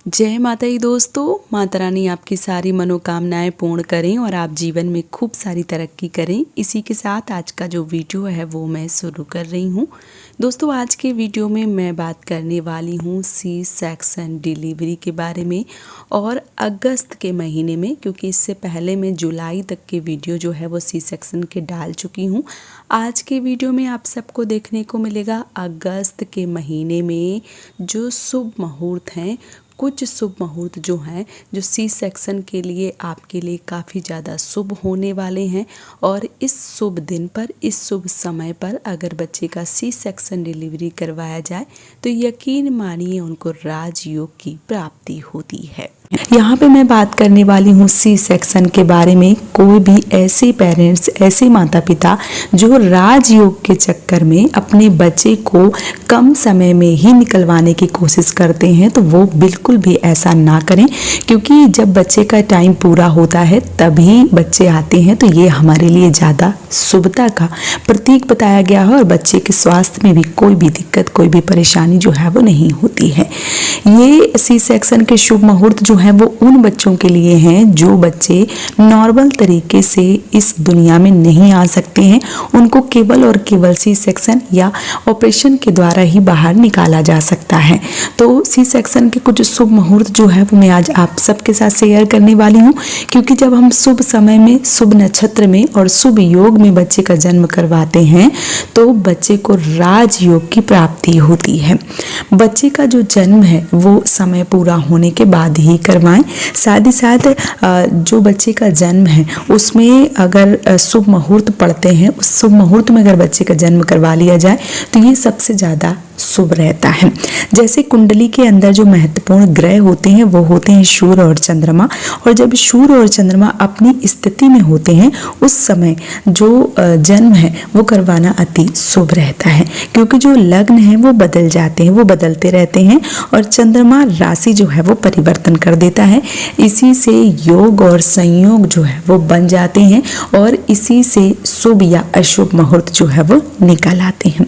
जय माता दी दोस्तों। माता रानी आपकी सारी मनोकामनाएं पूर्ण करें और आप जीवन में खूब सारी तरक्की करें। इसी के साथ आज का जो वीडियो है वो मैं शुरू कर रही हूँ। दोस्तों आज के वीडियो में मैं बात करने वाली हूँ सी सेक्शन डिलीवरी के बारे में और अगस्त के महीने में, क्योंकि इससे पहले मैं जुलाई तक के वीडियो जो है वो सी सेक्शन के डाल चुकी हूँ। आज के वीडियो में आप सबको देखने को मिलेगा अगस्त के महीने में जो शुभ मुहूर्त हैं, कुछ शुभ मुहूर्त जो हैं जो सी सेक्शन के लिए आपके लिए काफ़ी ज़्यादा शुभ होने वाले हैं। और इस शुभ दिन पर, इस शुभ समय पर अगर बच्चे का सी सेक्शन डिलीवरी करवाया जाए तो यकीन मानिए उनको राजयोग की प्राप्ति होती है। यहाँ पे मैं बात करने वाली हूँ सी सेक्शन के बारे में। कोई भी ऐसे पेरेंट्स, ऐसे माता पिता जो राजयोग के चक्कर में अपने बच्चे को कम समय में ही निकलवाने की कोशिश करते हैं तो वो बिल्कुल भी ऐसा ना करें, क्योंकि जब बच्चे का टाइम पूरा होता है तभी बच्चे आते हैं तो ये हमारे लिए ज़्यादा शुभता का प्रतीक बताया गया है और बच्चे के स्वास्थ्य में भी कोई भी दिक्कत, कोई भी परेशानी जो है वो नहीं होती है। ये सी सेक्शन के शुभ मुहूर्त जो है वो उन बच्चों के लिए हैं जो बच्चे नॉर्मल तरीके से इस दुनिया में नहीं आ सकते हैं। उनको केवल और केवल सी सेक्शन या ऑपरेशन के द्वारा ही बाहर निकाला जा सकता है। तो सी सेक्शन के कुछ शुभ मुहूर्त जो है वो मैं आज आप सबके साथ शेयर करने वाली हूँ, क्योंकि जब हम शुभ समय में, शुभ नक्षत्र में और शुभ योग में बच्चे का जन्म करवाते हैं तो बच्चे को राजयोग की प्राप्ति होती है। बच्चे का जो जन्म है वो समय पूरा होने के बाद ही करवाएं। साथ ही साथ जो बच्चे का जन्म है उसमें अगर शुभ मुहूर्त पड़ते हैं, उस शुभ मुहूर्त में अगर बच्चे का जन्म करवा लिया जाए तो ये सबसे ज़्यादा शुभ रहता है। जैसे कुंडली के अंदर जो महत्वपूर्ण ग्रह होते हैं वो होते हैं सूर्य और चंद्रमा, और जब सूर्य और चंद्रमा अपनी स्थिति में होते हैं उस समय जो जन्म है वो करवाना अति शुभ रहता है, क्योंकि जो लग्न है वो बदल जाते हैं, वो बदलते रहते हैं और चंद्रमा राशि जो है वो परिवर्तन कर देता है। इसी से योग और संयोग जो है वो बन जाते हैं और इसी से शुभ या अशुभ मुहूर्त जो है वो निकल आते हैं।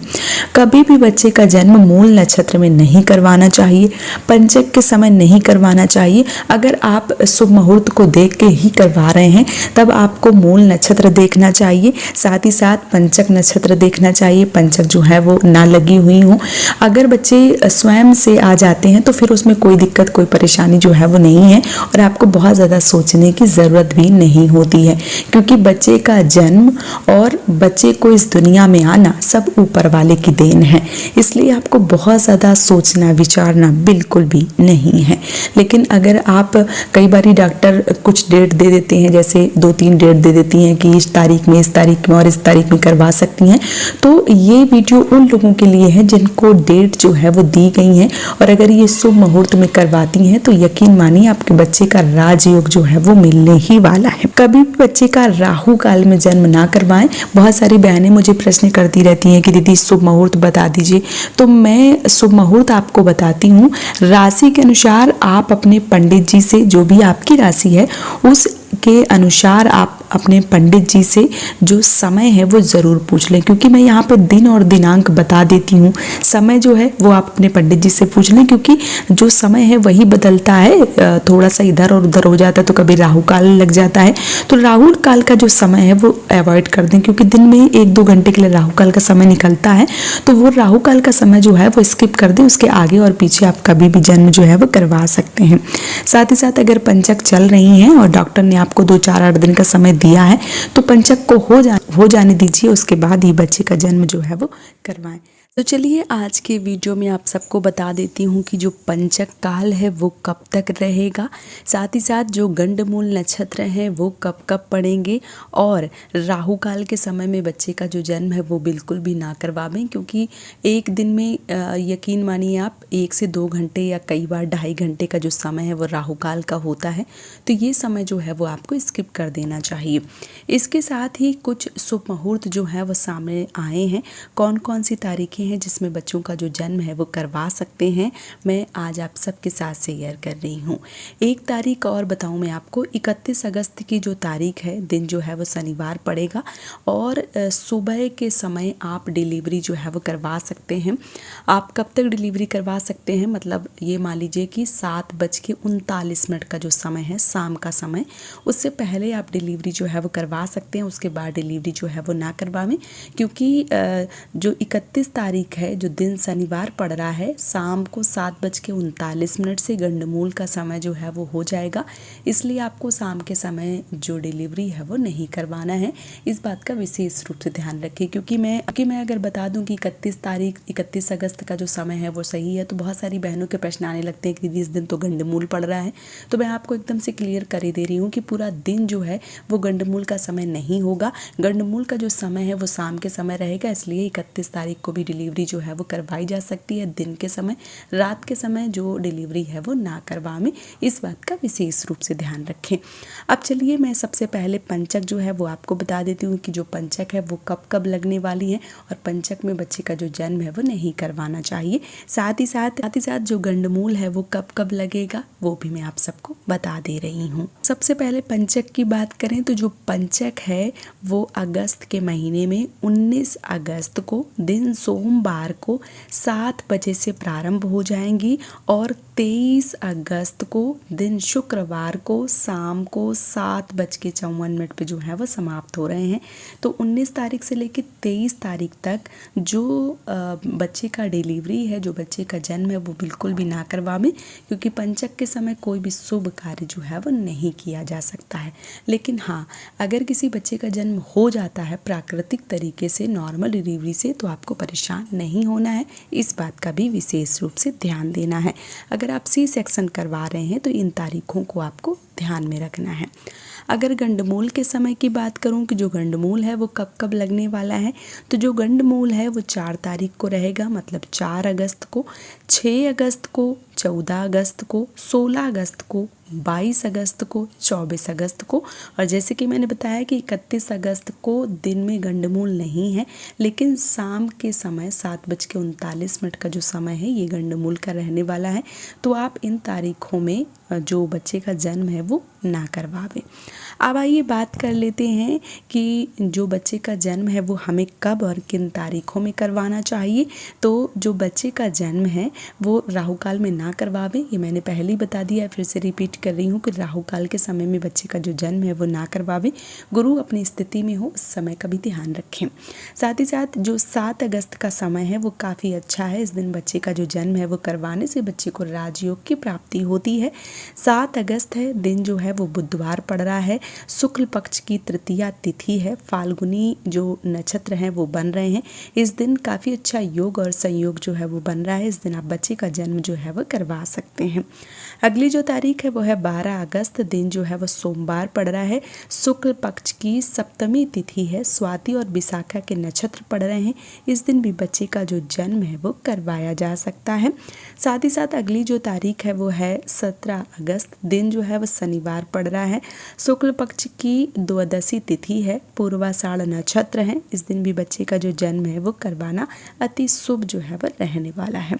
कभी भी बच्चे का जन्म मूल नक्षत्र में नहीं करवाना चाहिए, पंचक के समय नहीं करवाना चाहिए। अगर आप शुभ मुहूर्त को देख के ही करवा रहे हैं तब आपको मूल नक्षत्र देखना चाहिए, साथ ही साथ पंचक नक्षत्र देखना चाहिए, पंचक जो है वो ना लगी हुई हो। अगर बच्चे स्वयं से आ जाते हैं तो फिर उसमें कोई दिक्कत, कोई परेशानी जो है वो नहीं है और आपको बहुत ज़्यादा सोचने की ज़रूरत भी नहीं होती है, क्योंकि बच्चे का जन्म और बच्चे को इस दुनिया में आना सब ऊपर वाले की देन है। इसलिए आपको बहुत ज़्यादा सोचना, विचारना बिल्कुल भी नहीं है। लेकिन अगर आप, कई बारी डॉक्टर कुछ डेट दे देते हैं, जैसे 2-3 डेट दे देती हैं कि इस तारीख में, इस तारीख में और इस तारीख में करवा सकती हैं, तो ये वीडियो उन लोगों के लिए है जिनको डेट जो है वो दी गई है और अगर ये शुभ मुहूर्त में करवाती हैं तो यकीन मानिए आपके बच्चे का राजयोग जो है वो मिलने ही वाला है। कभी भी बच्चे का राहु काल में जन्म ना करवाएं। बहुत सारी बहनें मुझे प्रश्न करती रहती हैं कि दीदी शुभ मुहूर्त बता दीजिए, तो मैं शुभ मुहूर्त आपको बताती हूँ। राशि के अनुसार आप अपने पंडित जी से, जो भी आपकी राशि है उस के अनुसार आप अपने पंडित जी से जो समय है वो ज़रूर पूछ लें, क्योंकि मैं यहाँ पे दिन और दिनांक बता देती हूँ। समय जो है वो आप अपने पंडित जी से पूछ लें, क्योंकि जो समय है वही बदलता है, थोड़ा सा इधर और उधर हो जाता है, तो कभी राहु काल लग जाता है। तो राहु काल का जो समय है वो अवॉइड कर दें, क्योंकि दिन में 1-2 घंटे के लिए राहु काल का समय निकलता है, तो वो राहु काल का समय जो है वो स्किप कर दें। उसके आगे और पीछे आप कभी भी जन्म जो है वो करवा सकते हैं। साथ ही साथ अगर पंचक चल रही हैं और डॉक्टर ने आपको 2-4-8 दिन का समय दिया है तो पंचक को हो जाने दीजिए, उसके बाद ही बच्चे का जन्म जो है वो करवाएं। तो चलिए आज के वीडियो में आप सबको बता देती हूँ कि जो पंचक काल है वो कब तक रहेगा, साथ ही साथ जो गंडमूल नक्षत्र हैं वो कब कब पड़ेंगे, और राहु काल के समय में बच्चे का जो जन्म है वो बिल्कुल भी ना करवावें, क्योंकि एक दिन में यकीन मानिए आप 1 से 2 घंटे या कई बार 2.5 घंटे का जो समय है वो राहु काल का होता है, तो ये समय जो है वो आपको स्किप कर देना चाहिए। इसके साथ ही कुछ शुभ मुहूर्त जो है वो सामने आए हैं। कौन कौन सी तारीखें हैं जिसमें बच्चों का जो जन्म है वो करवा सकते हैं, मैं आज आप सबके साथ शेयर कर रही हूँ। एक तारीख और बताऊँ मैं आपको, 31 अगस्त की जो तारीख है, दिन जो है वो शनिवार पड़ेगा और सुबह के समय आप डिलीवरी जो है वो करवा सकते हैं। आप कब तक डिलीवरी करवा सकते हैं, मतलब ये मान लीजिए कि 7:39 का जो समय है, शाम का समय, उससे पहले आप डिलीवरी जो है वो करवा सकते हैं। उसके बाद डिलीवरी जो है वो ना करवावें, क्योंकि जो 31 तारीख है, जो दिन शनिवार पड़ रहा है, शाम को 7:39 से गंडमूल का समय जो है वो हो जाएगा। इसलिए आपको शाम के समय जो डिलीवरी है वो नहीं करवाना है। इस बात का विशेष रूप से ध्यान रखें, क्योंकि मैं अगर बता दूं कि 31 अगस्त का जो समय है वो सही है, तो बहुत सारी बहनों के प्रश्न आने लगते हैं कि दीदी इस दिन तो गंडमूल पड़ रहा है। तो मैं आपको एकदम से क्लियर कर ही दे रही हूँ कि पूरा दिन जो है वो गंडमूल का समय नहीं होगा। गंडमूल का जो समय है वो शाम के समय रहेगा, इसलिए 31 तारीख को भी डिलीवरी जो है वो करवाई जा सकती है दिन के समय। रात के समय जो डिलीवरी है वो ना करवाएं, इस बात का विशेष रूप से ध्यान रखें। अब चलिए मैं सबसे पहले पंचक जो है वो आपको बता देती हूँ कि जो पंचक है वो कब कब लगने वाली है, और पंचक में बच्चे का जो जन्म है वो नहीं करवाना चाहिए। साथ ही साथ जो गंडमूल है वो कब कब लगेगा वो भी मैं आप सबको बता दे रही हूँ। सबसे पहले पंचक की बात करें तो जो पंचक है वो अगस्त के महीने में 19 अगस्त को दिन सोमवार को 7 बजे से प्रारंभ हो जाएंगी और 23 अगस्त को दिन शुक्रवार को शाम को 7:54 पे जो है वो समाप्त हो रहे हैं। तो 19 तारीख से लेकर 23 तारीख तक जो बच्चे का डिलीवरी है, जो बच्चे का जन्म है, वो बिल्कुल भी ना करवाएं, क्योंकि पंचक के समय कोई भी शुभ कार्य जो है वो नहीं किया जा सकता है। लेकिन हाँ, अगर किसी बच्चे का जन्म हो जाता है प्राकृतिक तरीके से, नॉर्मल डिलीवरी से, तो आपको परेशान नहीं होना है। इस बात का भी विशेष रूप से ध्यान देना है। अगर आप सी सेक्शन करवा रहे हैं तो इन तारीखों को आपको ध्यान में रखना है। अगर गंडमूल के समय की बात करूं कि जो गंडमूल है वो कब कब लगने वाला है, तो जो गंडमूल है वो 4 तारीख को रहेगा, मतलब 4 अगस्त को, 6 अगस्त को, 14 अगस्त को, 16 अगस्त को, 22 अगस्त को, 24 अगस्त को, और जैसे कि मैंने बताया कि 31 अगस्त को दिन में गंडमूल नहीं है, लेकिन शाम के समय 7:39 का जो समय है ये गंडमूल का रहने वाला है। तो आप इन तारीखों में जो बच्चे का जन्म है वो ना करवावें। अब आइए बात कर लेते हैं कि जो बच्चे का जन्म है वो हमें कब और किन तारीखों में करवाना चाहिए। तो जो बच्चे का जन्म है वो राहु काल में ना करवावें, ये मैंने पहले ही बता दिया, फिर से रिपीट कर रही हूँ कि राहु काल के समय में बच्चे का जो जन्म है वो ना करवावें। गुरु अपनी स्थिति में हो उस समय का भी ध्यान रखें। साथ ही साथ जो 7 अगस्त का समय है वो काफ़ी अच्छा है। इस दिन बच्चे का जो जन्म है वो करवाने से बच्चे को राजयोग की प्राप्ति होती है। 7 अगस्त है, दिन जो है वो बुधवार पड़ रहा है, शुक्ल पक्ष की तृतीया तिथि है, फाल्गुनी जो नक्षत्र हैं वो बन रहे हैं। इस दिन काफ़ी अच्छा योग और संयोग जो है वो बन रहा है। इस दिन आप बच्चे का जन्म जो है वो करवा सकते हैं। अगली जो तारीख है वो है 12 अगस्त, दिन जो है वो सोमवार पड़ रहा है, शुक्ल पक्ष की सप्तमी तिथि है, स्वाति और विशाखा के नक्षत्र पड़ रहे हैं। इस दिन भी बच्चे का जो जन्म है वो करवाया जा सकता है। साथ ही साथ अगली जो तारीख है वो है 17 अगस्त, दिन जो है वो शनिवार पड़ रहा है, शुक्ल पक्ष की द्वादशी तिथि है, पूर्वाषाढ़ नक्षत्र है। इस दिन भी बच्चे का जो जन्म है वो करवाना अति शुभ जो है वो रहने वाला है।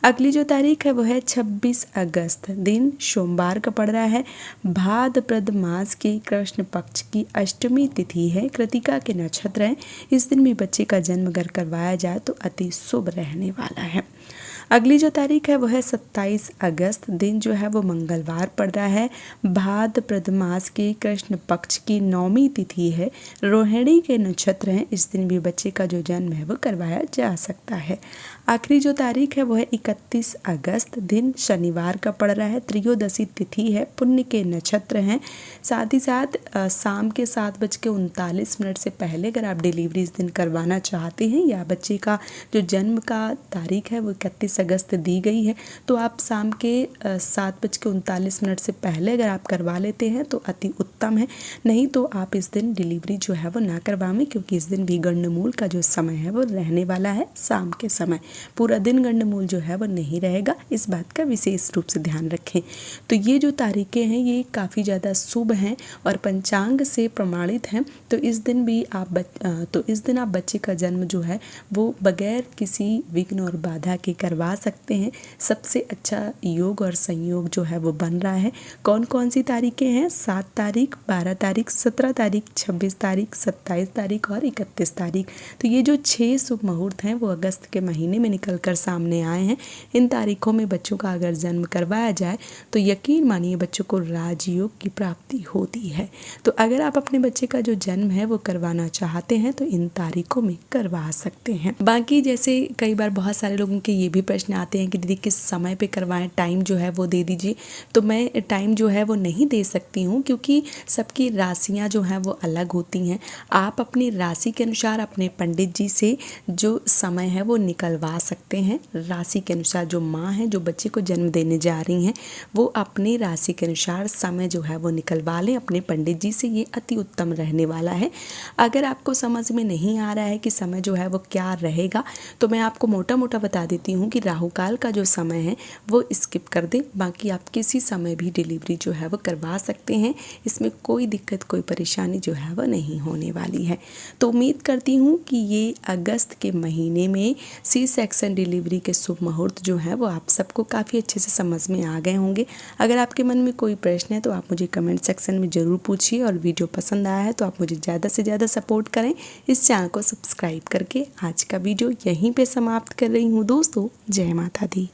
अगली जो तारीख है वो है 26 अगस्त, दिन सोमवार का पड़ रहा है, भाद्रपद मास की कृष्ण पक्ष की अष्टमी तिथि है, कृतिका के नक्षत्र हैं। इस दिन भी बच्चे का जन्म अगर करवाया जाए तो अति शुभ रहने वाला है। अगली जो तारीख है वो है 27 अगस्त, दिन जो है वो मंगलवार पड़ रहा है, भाद्रपद मास के कृष्ण पक्ष की नौमी तिथि है, रोहिणी के नक्षत्र हैं। इस दिन भी बच्चे का जो जन्म है वो करवाया जा सकता है। आखिरी जो तारीख है वो है 31 अगस्त, दिन शनिवार का पड़ रहा है, त्रयोदशी तिथि है, पुण्य के नक्षत्र हैं। साथ ही साथ शाम के 7:39 से पहले अगर आप डिलीवरी इस दिन करवाना चाहते हैं, या बच्चे का जो जन्म का तारीख है वो 31 अगस्त दी गई है, तो आप शाम के 7:39 से पहले अगर आप करवा लेते हैं तो अति उत्तम है। नहीं तो आप इस दिन डिलीवरी जो है वो ना करवाएं, क्योंकि इस दिन भी गंडमूल का जो समय है वो रहने वाला है शाम के समय। पूरा दिन गंडमूल जो है वो नहीं रहेगा, इस बात का विशेष रूप से ध्यान रखें। तो ये जो तारीखें हैं ये काफ़ी ज़्यादा शुभ हैं और पंचांग से प्रमाणित हैं। तो इस दिन आप बच्चे का जन्म जो है वो बगैर किसी विघ्न और बाधा के करवा सकते हैं। सबसे अच्छा योग और संयोग जो है वो बन रहा है। कौन कौन सी तारीखें हैं? 7 तारीख, 12 तारीख, 17 तारीख, 26 तारीख, 27 तारीख और 31 तारीख। तो ये जो 6 शुभ मुहूर्त हैं वो अगस्त के महीने में निकल कर सामने आए हैं। इन तारीखों में बच्चों का अगर जन्म करवाया जाए तो यकीन मानिए बच्चों को राजयोग की प्राप्ति होती है। तो अगर आप अपने बच्चे का जो जन्म है वो करवाना चाहते हैं तो इन तारीखों में करवा सकते हैं। बाकी जैसे कई बार बहुत सारे लोगों के ये भी प्रश्न आते हैं कि दीदी किस समय पे करवाएं, टाइम जो है वो दे दीजिए। तो मैं टाइम जो है वो नहीं दे सकती हूँ, क्योंकि सबकी राशियाँ जो हैं वो अलग होती हैं। आप अपनी राशि के अनुसार अपने पंडित जी से जो समय है वो निकलवा सकते हैं। राशि के अनुसार जो माँ है जो बच्चे को जन्म देने जा रही हैं वो अपनी राशि के अनुसार समय जो है वो निकलवा लें अपने पंडित जी से, ये अति उत्तम रहने वाला है। अगर आपको समझ में नहीं आ रहा है कि समय जो है वो क्या रहेगा, तो मैं आपको मोटा मोटा बता देती हूँ कि राहु काल का जो समय है वो स्किप कर दें। बाकी आप किसी समय भी डिलीवरी जो है वो करवा सकते हैं, इसमें कोई दिक्कत कोई परेशानी जो है वो नहीं होने वाली है। तो उम्मीद करती हूँ कि ये अगस्त के महीने में सी सेक्शन डिलीवरी के शुभ मुहूर्त जो है वो आप सबको काफ़ी अच्छे से समझ में आ गए होंगे। अगर आपके मन में कोई प्रश्न है तो आप मुझे कमेंट सेक्शन में ज़रूर पूछिए, और वीडियो पसंद आया है तो आप मुझे ज़्यादा से ज़्यादा सपोर्ट करें इस चैनल को सब्सक्राइब करके। आज का वीडियो यहीं पे समाप्त कर रही हूँ दोस्तों। जय माता दी।